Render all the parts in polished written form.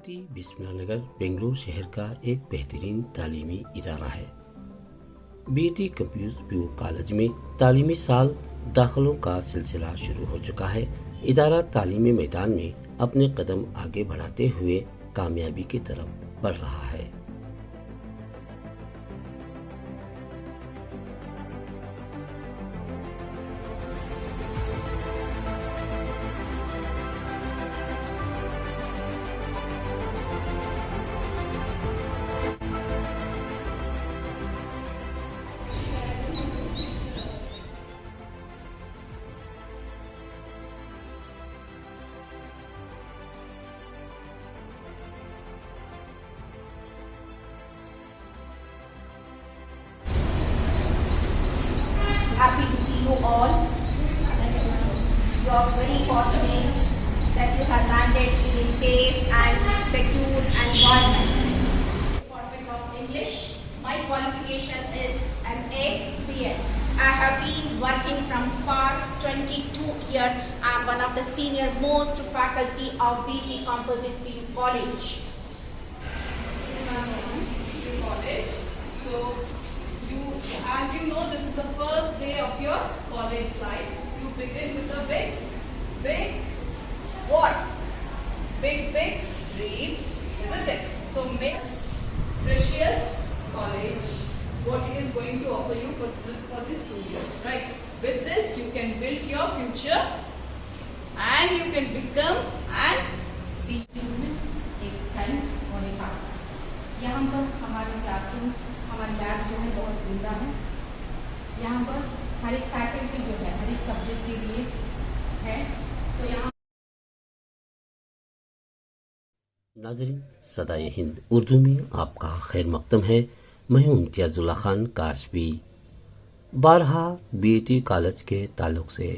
BET बिस्मिल्लाहनगर Bengaluru शहर का एक बेहतरीन तालीमी इदारा है। बीईटी कंप्यूटर व्यू कॉलेज में तालीमी साल दाखिलों का सिलसिला शुरू हो चुका है। इदारा तालीमी मैदान में अपने कदम आगे बढ़ाते हुए कामयाबी की तरफ बढ़ रहा है। Happy to see you all. You are very fortunate that you have landed in a safe and secure environment. Department of English. My qualification is MA BEd. I have been working from past 22 years. I am one of the senior most faculty of BT Composite PU College. College. So, as you know, this is the first day of your college life. You begin with a big what? Big dreams, isn't it? So, make precious college what it is going to offer you for these 2 years, right? With this, you can build your future and you can become and see. एक science और एक arts. यहाँ पर हमारे classrooms, हमारे labs जो है बहुत उम्दा है। यहाँ पर हर एक फैकल्टी जो है हर एक सब्जेक्ट के लिए है। तो यहाँ नाज़रीन, सदाए हिंद उर्दू में आपका खैर मकदम है। मैं हूं इम्तियाजुल्ला खान काशवी। बारहा बीईटी कॉलेज के ताल्लुक से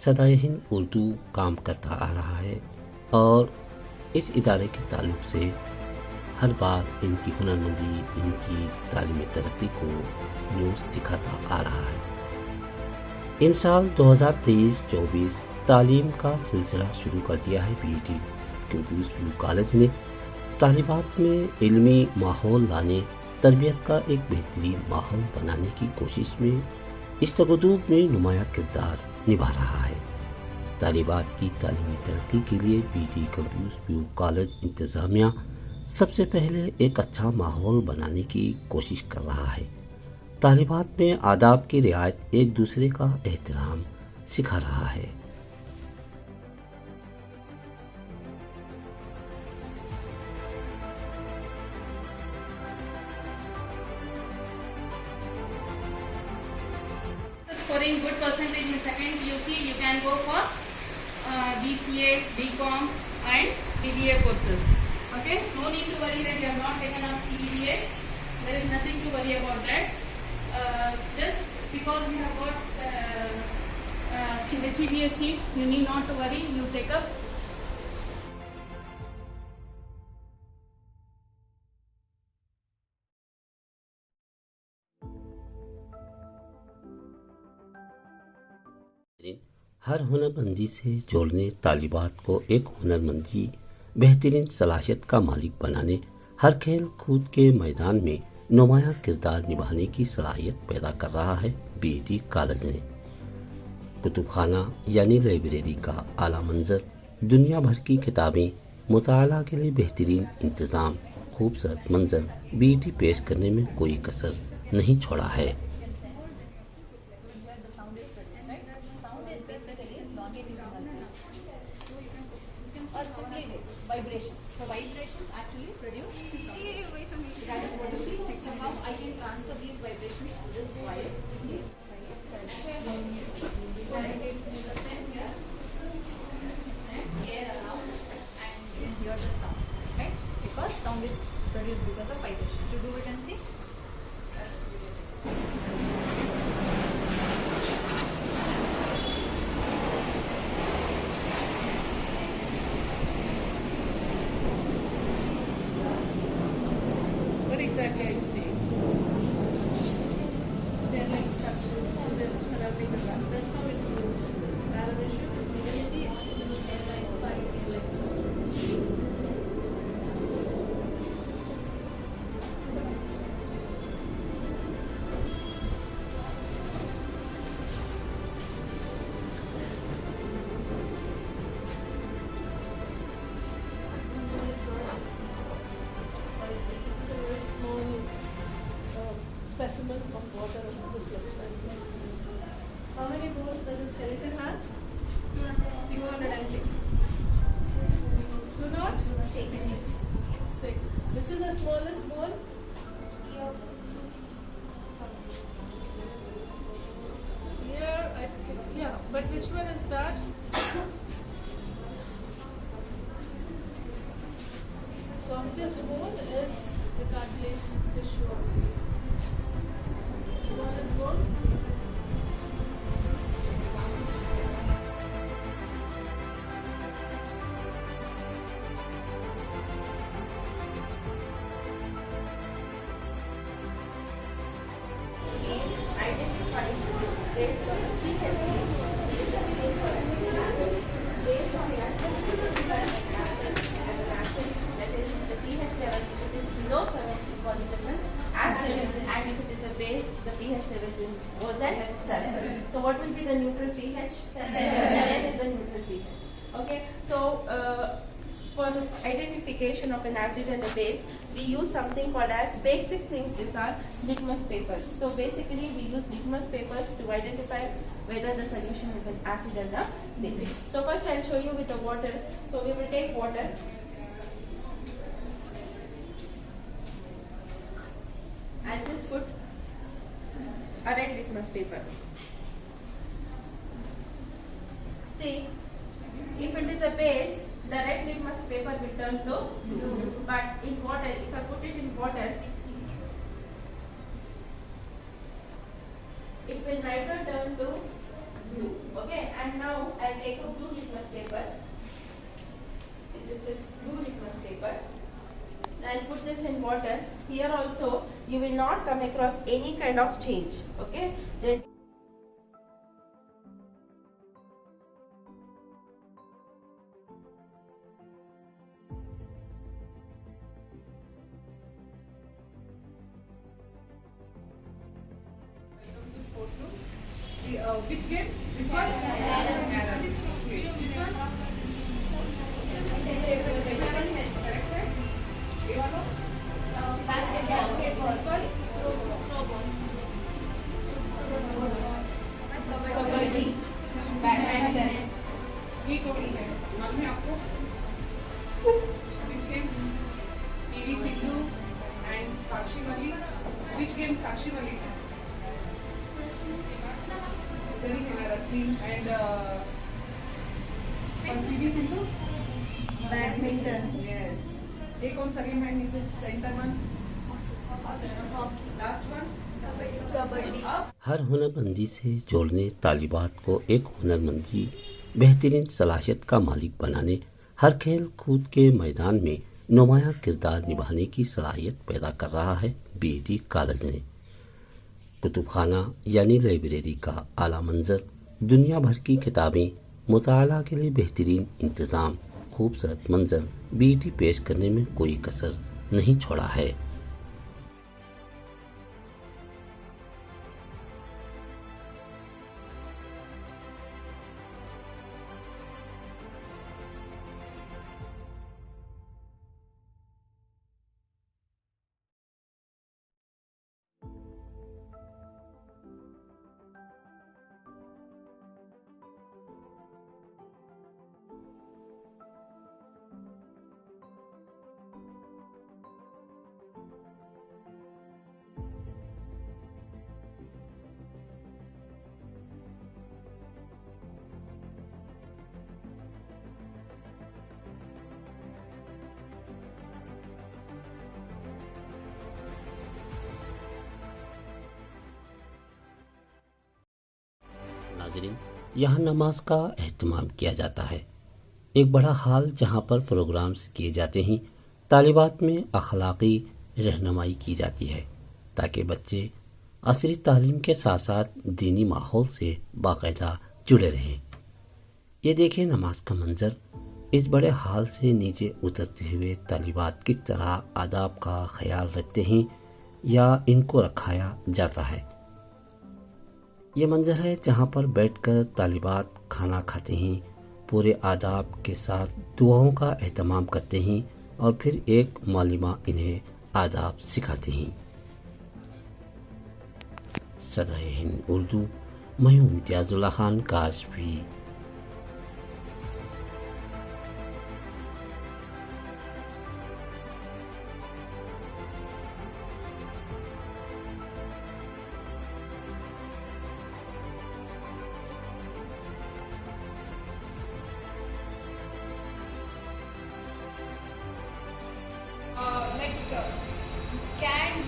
सदाए हिंद उर्दू काम करता आ रहा है और इस इदारे के ताल्लुक से हर बार इनकी हुनरमंदी, इनकी तालीमी तरक्की को न्यूज़ दिखाता आ रहा है। इन साल 2023-24 तालीम का सिलसिला शुरू कर दिया है बीईटी कंप्यूटर व्यू कॉलेज ने। तालिबात में इल्मी माहौल लाने, तरबियत का एक बेहतरीन माहौल बनाने की कोशिश में इस तगदूब में नुमाया किरदार निभा रहा है। तालिबात की तालीमी तरक्की के लिए बीईटी कंप्यूटर व्यू कॉलेज इंतजामिया सबसे पहले एक अच्छा माहौल बनाने की कोशिश कर रहा है। तालिबात में आदाब की रियायत, एक दूसरे का एहतराम सिखा रहा है। Scoring good percentage in second PUC, you can go for BCA, BCom and BBA courses. Okay, no need to worry that you have not taken up CBA. There is nothing to worry about that. Just because you have got GBA seat, you need not to worry. You take up. हर हुनरमंदी से जोड़ने, तालिबात को एक हुनरमंदी, बेहतरीन सलाहियत का मालिक बनाने, हर खेल कूद के मैदान में नुमाया किरदार निभाने की सलाहियत पैदा कर रहा है बीईटी कॉलेज ने। कुतुबखाना यानी लाइब्रेरी का आला मंजर, दुनिया भर की किताबें, मुताला के लिए बेहतरीन इंतज़ाम, खूबसूरत मंजर बीईटी पेश करने में कोई कसर नहीं छोड़ा है। or simply waves, vibrations. So vibrations actually produce sound. That is what you see. So how I can transfer these vibrations to this wire? And air around and you hear the sound, right? Because sound is produced because of vibrations. You do it and see. What exactly are you seeing? They are like structures surrounding the ground. That's how it goes. 6. Which is the smallest bone? Here, yeah, but which one is that? Softest bone is the cartilage tissue of this. Smallest bone? Identify based on the frequency, which is the same for amino acid, based on the acid as an acid, that is the pH level. If it is below 7, we call it as an acid, and if it is a base, the pH level will be more than 7. So what will be the neutral pH? 7 is the neutral pH. Okay, so for identification of an acid and a base, we use something called as basic things. These are litmus papers. So basically we use litmus papers to identify whether the solution is an acid and a base. So first I'll show you with the water. So we will take water. I'll just put a red litmus paper. See, if it is a base, the red litmus paper will turn to blue. But in water, if I put it in water, it will neither turn to blue. Okay, and now I will take a blue litmus paper. See, this is blue litmus paper. I'll put this in water. Here also, you will not come across any kind of change. Okay, then Which game? This one? Okay. This one? Correct? Ivano? Basketball. Throwball. Kabaddi. Badminton. ये कौन है? मालूम है आपको? Which game? PV Sindhu and Sakshi Malik. Which game Sakshi Malik? Wrestling and PV Sindhu? badminton. Yes. ये कौन सा game है नीचे center one? Last one? Kabaddi. हर हुनरमंदी से जोड़ने, तालिबात को एक हुनरमंदी बेहतरीन सलाहियत का मालिक बनाने, हर खेल कूद के मैदान में नुमाया किरदार निभाने की सलाहियत पैदा कर रहा है बीईटी कॉलेज ने। कुतुबखाना यानी लाइब्रेरी का आला मंजर, दुनिया भर की किताबें, मुताला के लिए बेहतरीन इंतज़ाम, खूबसूरत मंजर बीईटी पेश करने में कोई कसर नहीं छोड़ा है। नाज़रीन, यहाँ नमाज का एहतमाम किया जाता है। एक बड़ा हाल जहाँ पर प्रोग्राम्स किए जाते हैं, तालिबात में अखलाकी रहनुमाई की जाती है ताकि बच्चे असरी तालीम के साथ साथ दीनी माहौल से बाकायदा जुड़े रहें। ये देखें नमाज का मंजर। इस बड़े हाल से नीचे उतरते हुए तालिबात किस तरह आदाब का ख्याल रखते हैं या इनको रखाया जाता है। ये मंजर है जहाँ पर बैठकर तालिबात खाना खाते हैं, पूरे आदाब के साथ दुआओं का एहतमाम करते हैं और फिर एक मालिमा इन्हें आदाब सिखाते हैं। सदाए हिंद उर्दू, मैं हूं इम्तियाजुल्लाह Khan काशफी।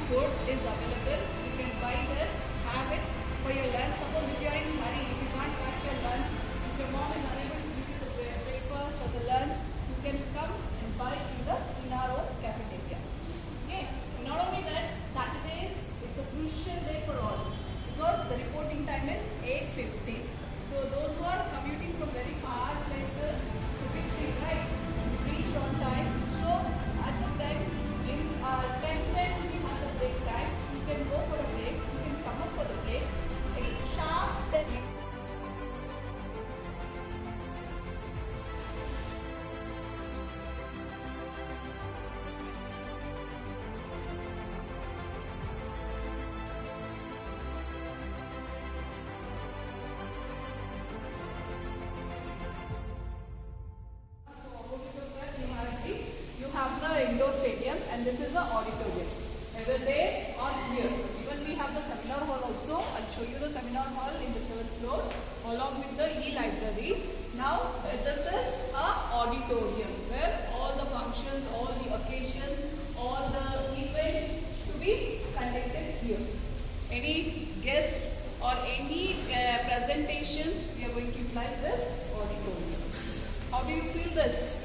food is available. You can buy it, have it for your lunch. Suppose if you are in a hurry, if you can't pack your lunch, if your mom is unable to give you the breakfast or the lunch, you can come and buy in our own cafeteria. Okay. Not only that, Saturdays it's a crucial day for all because the reporting time is 8:50. So those who are commuting from very far places, to be free, right? Reach on time. So at the time, in 10:10 we have the break time. You can go for a break. You can come up for the break. It's sharp 10. You have the indoor stadium and this is the auditorium. Either there or here. Even we have the seminar hall also. I'll show you the seminar hall in the 3rd floor along with the e-library. Now this is a auditorium where all the functions, all the occasions, all the events to be conducted here. Any guests or any presentations, we are going to utilize this auditorium. How do you feel this?